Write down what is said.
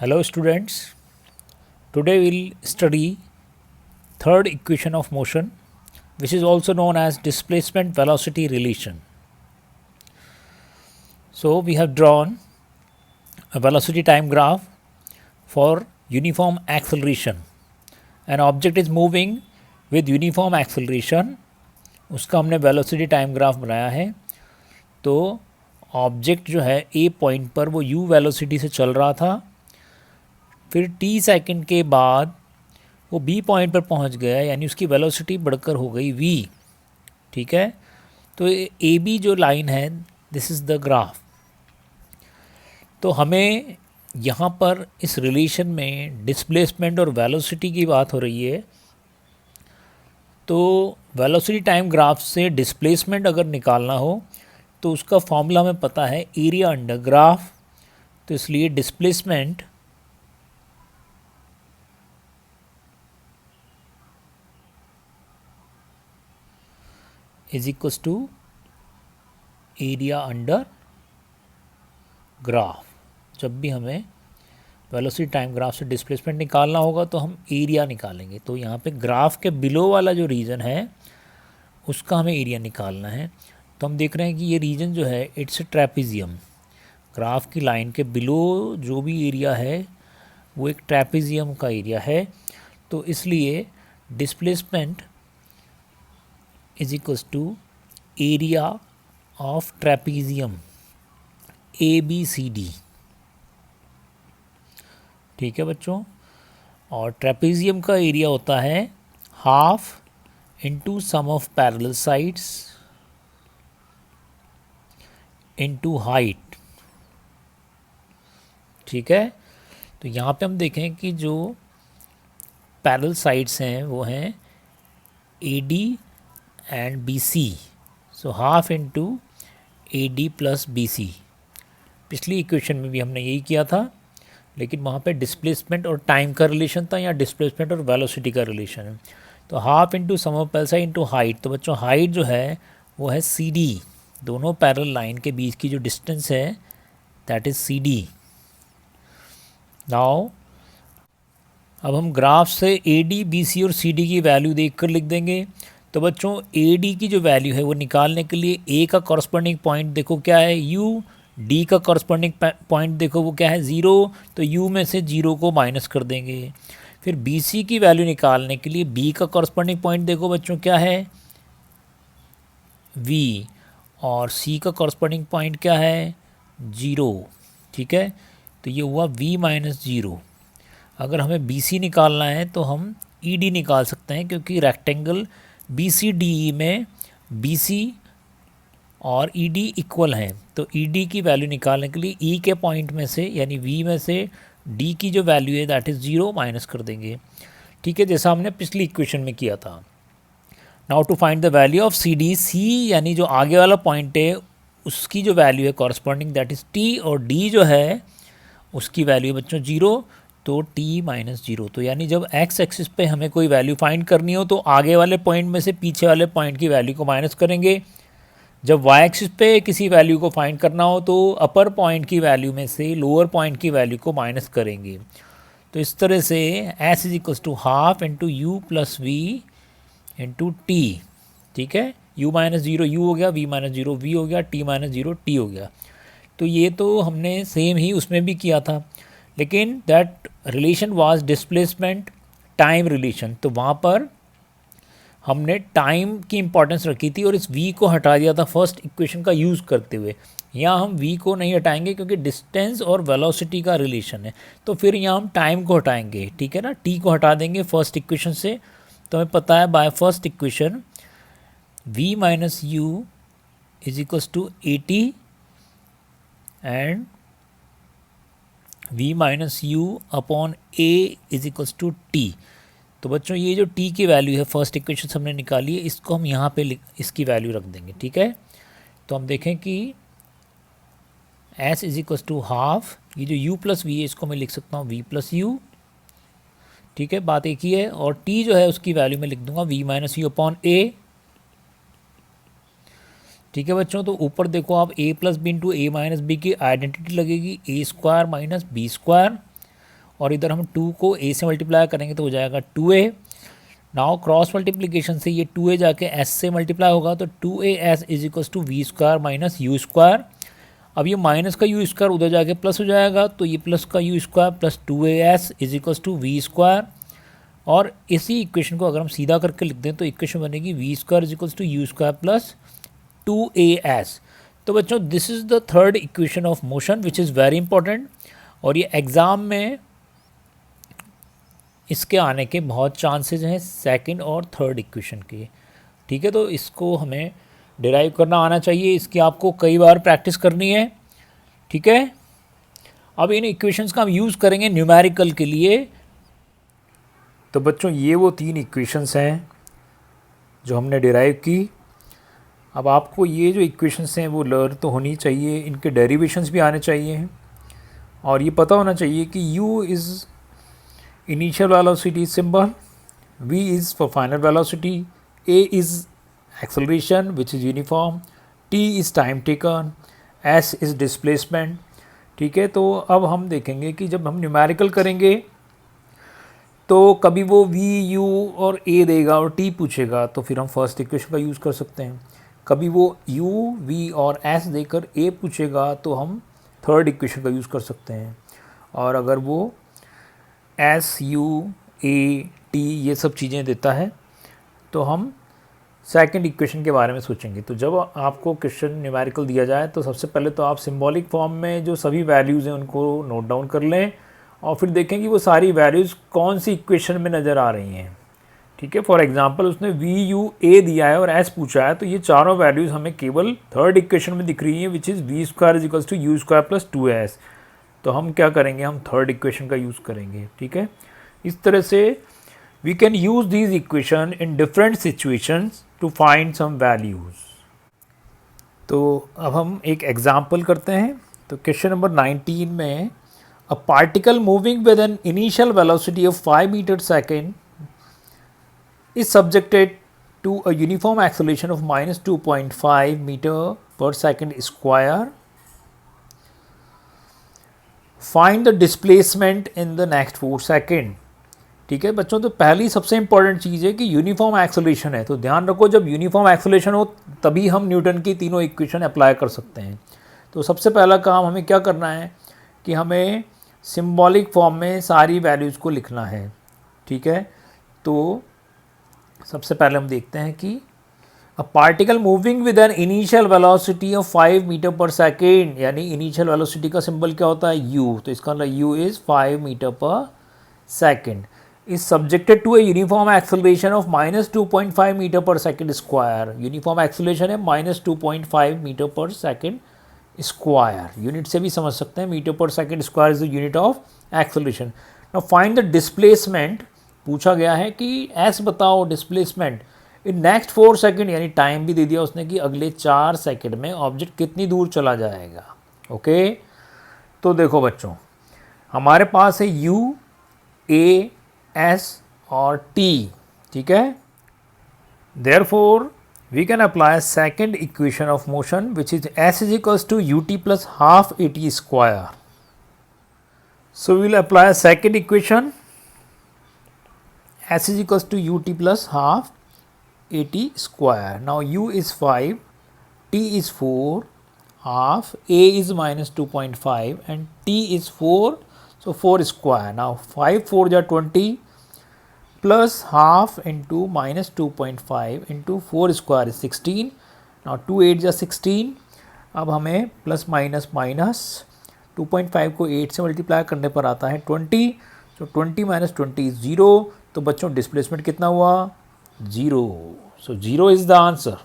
Hello students, today we'll study third equation of motion which is also known as displacement velocity relation. So we have drawn a velocity time graph for uniform acceleration. An object is moving with uniform acceleration, उसका हमने velocity time graph बनाया है. तो object जो है ए point पर वो u velocity से चल रहा था, फिर t सेकंड के बाद वो b पॉइंट पर पहुंच गया, यानी उसकी वेलोसिटी बढ़कर हो गई v. ठीक है, तो ए बी जो लाइन है दिस इज़ द ग्राफ. तो हमें यहाँ पर इस रिलेशन में डिस्प्लेसमेंट और वेलोसिटी की बात हो रही है. तो वेलोसिटी टाइम ग्राफ से डिस्प्लेसमेंट अगर निकालना हो तो उसका फॉर्मूला हमें पता है एरिया अंडर ग्राफ. तो इसलिए displacement is equals to area under graph. जब भी हमें वेलोसिटी टाइम ग्राफ से डिस्प्लेसमेंट निकालना होगा तो हम एरिया निकालेंगे. तो यहाँ पे ग्राफ के बिलो वाला जो रीजन है उसका हमें एरिया निकालना है. तो हम देख रहे हैं कि ये रीजन जो है इट्स ए ट्रेपेजियम. ग्राफ की लाइन के बिलो जो भी एरिया है वो एक ट्रेपेजियम का एरिया है. तो इसलिए displacement is equals to area of trapezium A B C D. ठीक है बच्चों, और ट्रेपेजियम का एरिया होता है half into sum of parallel sides into height. ठीक है, तो यहाँ पे हम देखें कि जो पैरेलल साइड्स हैं वो हैं A D and B C. So half into A D plus B C. पिछली इक्वेशन में भी हमने यही किया था, लेकिन वहाँ पे डिस्प्लेसमेंट और टाइम का रिलेशन था, या डिस्प्लेसमेंट और वेलोसिटी का रिलेशन है. तो half into sum of parallel side into height. तो बच्चों हाइट जो है वो है सी डी. दोनों पैरेलल लाइन के बीच की जो डिस्टेंस है that is C D. Now अब हम ग्राफ से ए डी बी सी और सी डी की वैल्यू देख कर लिख देंगे. तो बच्चों ए डी की जो वैल्यू है वो निकालने के लिए ए का कॉरस्पॉन्डिंग पॉइंट देखो क्या है यू, डी का कॉरस्पॉन्डिंग पॉइंट देखो वो क्या है 0. तो यू में से 0 को माइनस कर देंगे. फिर बी सी की वैल्यू निकालने के लिए बी का कॉरस्पॉन्डिंग पॉइंट देखो बच्चों क्या है वी, और सी का कॉरस्पॉन्डिंग पॉइंट क्या है 0. ठीक है, तो ये हुआ v माइनस 0. अगर हमें बी सी निकालना है तो हम ई डी निकाल सकते हैं, क्योंकि rectangle B C D E में बी सी और ई डी इक्वल हैं. तो ई डी की वैल्यू निकालने के लिए ई के पॉइंट में से यानी वी में से डी की जो वैल्यू है दैट इज़ 0 माइनस कर देंगे. ठीक है, जैसा हमने पिछली इक्वेशन में किया था. Now to find the value of C D. C यानी जो आगे वाला पॉइंट है उसकी जो वैल्यू है कॉरस्पॉन्डिंग दैट इज़ टी, और डी जो है उसकी वैल्यू है बच्चों 0. तो टी माइनस 0. तो यानी जब एक्स एक्सिस पे हमें कोई वैल्यू फाइंड करनी हो तो आगे वाले पॉइंट में से पीछे वाले पॉइंट की वैल्यू को माइनस करेंगे. जब वाई एक्सिस पे किसी वैल्यू को फाइंड करना हो तो अपर पॉइंट की वैल्यू में से लोअर पॉइंट की वैल्यू को माइनस करेंगे. तो इस तरह से s is equals to half into u plus v into t. ठीक है, u माइनस 0 यू हो गया, v माइनस 0 वी हो गया, t माइनस 0 टी हो गया. तो ये तो हमने सेम ही उसमें भी किया था, लेकिन that relation was displacement time relation. तो वहाँ पर हमने टाइम की इंपॉर्टेंस रखी थी और इस v को हटा दिया था फर्स्ट इक्वेशन का यूज़ करते हुए. यहाँ हम v को नहीं हटाएंगे क्योंकि डिस्टेंस और वेलोसिटी का रिलेशन है. तो फिर यहाँ हम टाइम को हटाएंगे. ठीक है ना, t को हटा देंगे फर्स्ट इक्वेशन से. तो हमें पता है by first equation v minus u is equals to a t and v minus u upon a is equals to t. तो बच्चों ये जो t की वैल्यू है फर्स्ट इक्वेशन से हमने निकाली है, इसको हम यहाँ पे इसकी वैल्यू रख देंगे. ठीक है, तो हम देखें कि s is equals to half, ये जो u प्लस वी है इसको मैं लिख सकता हूँ v प्लस यू. ठीक है, बात एक ही है. और t जो है उसकी वैल्यू मैं लिख दूंगा v minus u upon a. ठीक है बच्चों, तो ऊपर देखो आप a plus b into a minus b की आइडेंटिटी लगेगी a square minus b square. और इधर हम 2 को a से मल्टीप्लाई करेंगे तो हो जाएगा 2a। नाउ क्रॉस मल्टीप्लिकेशन से ये 2a जाके s से मल्टीप्लाई होगा तो 2as is equals to v square minus u square. अब ये माइनस का यू स्क्वायर उधर जाके प्लस हो जाएगा तो ये प्लस का u square plus 2as is equals to v square. और इसी इक्वेशन को अगर हम सीधा करके लिख दें तो इक्वेशन बनेगी v square is equals to u square plus 2as। तो बच्चों this is the third equation of motion which is very important, और ये एग्ज़ाम में इसके आने के बहुत चांसेस हैं सेकंड और थर्ड इक्वेशन के। ठीक है, तो इसको हमें डिराइव करना आना चाहिए, इसकी आपको कई बार प्रैक्टिस करनी है। ठीक है, अब इन इक्वेशंस का हम यूज़ करेंगे न्यूमेरिकल के लिए। तो बच्चों ये वो 3 इक्वेशंस हैं जो हमने डिराइव की। अब आपको ये जो इक्वेशंस हैं वो लर्न तो होनी चाहिए, इनके डेरिवेशंस भी आने चाहिए, और ये पता होना चाहिए कि u is initial velocity symbol, v is for final velocity, a is acceleration which is uniform, t is time taken, s is displacement. ठीक है, तो अब हम देखेंगे कि जब हम न्यूमेरिकल करेंगे तो कभी वो v, u और a देगा और t पूछेगा तो फिर हम फर्स्ट इक्वेशन का यूज़ कर सकते हैं। कभी वो u, v और s देकर a पूछेगा तो हम थर्ड इक्वेशन का यूज़ कर सकते हैं। और अगर वो s, u, a, t ये सब चीज़ें देता है तो हम सेकंड इक्वेशन के बारे में सोचेंगे। तो जब आपको क्वेश्चन न्यूमेरिकल दिया जाए तो सबसे पहले तो आप सिंबॉलिक फॉर्म में जो सभी वैल्यूज़ हैं उनको नोट डाउन कर लें और फिर देखें कि वो सारी वैल्यूज़ कौन सी इक्वेशन में नज़र आ रही हैं। ठीक है, फॉर एग्जांपल उसने v, u, a दिया है और s पूछा है तो ये चारों वैल्यूज़ हमें केवल थर्ड इक्वेशन में दिख रही हैं which is v square is equals to u square plus 2s। तो हम क्या करेंगे, हम थर्ड इक्वेशन का यूज़ करेंगे। ठीक है, इस तरह से we can use these equation in different situations to find some values. तो अब हम एक एग्जाम्पल करते हैं। तो क्वेश्चन नंबर 19 में a particle moving with an initial velocity of 5 meter second is subjected to a uniform acceleration of minus 2.5 meter per second square. Find the displacement in the next 4 second. ठीक है बच्चों, तो पहली सबसे important चीज़ है कि uniform acceleration है। तो ध्यान रखो जब यूनिफॉर्म एक्सेलरेशन हो तभी हम न्यूटन की तीनों इक्वेशन अप्लाई कर सकते हैं। तो सबसे पहला काम हमें क्या करना है कि हमें सिंबॉलिक फॉर्म में सारी वैल्यूज़ को लिखना है। ठीक है, तो सबसे पहले हम देखते हैं कि a particle moving with an initial velocity of 5 meter per second, यानी इनिशियल वेलोसिटी का सिंबल क्या होता है u, तो इसका मतलब u is 5 meter per second, is subjected to a uniform acceleration of minus 2.5 meter per second square. Uniform acceleration है minus 2.5 meter per second square, unit से भी समझ सकते हैं, meter per second square is the unit of acceleration. Now find the displacement, पूछा गया है कि s बताओ डिस्प्लेसमेंट इन नेक्स्ट 4 सेकेंड, यानी टाइम भी दे दिया उसने कि अगले 4 सेकेंड में ऑब्जेक्ट कितनी दूर चला जाएगा। ओके, तो देखो बच्चों हमारे पास है u, a, s और t। ठीक है, therefore we can apply second equation of motion which is s is equals to ut plus half at square. So we will apply a second equation, s is equals to ut plus half at square. Now u is 5, t is 4, half, a is minus 2.5 and t is 4, so 4 square. Now 5 4 are 20 plus half into minus 2.5 into 4 square is 16. Now 2 8 are 16. अब हमें plus minus minus 2.5 को 8 से multiply करने पर आता है 20, so 20 minus 20 is 0। तो बच्चों डिस्प्लेसमेंट कितना हुआ, 0। सो 0 इज़ द आंसर।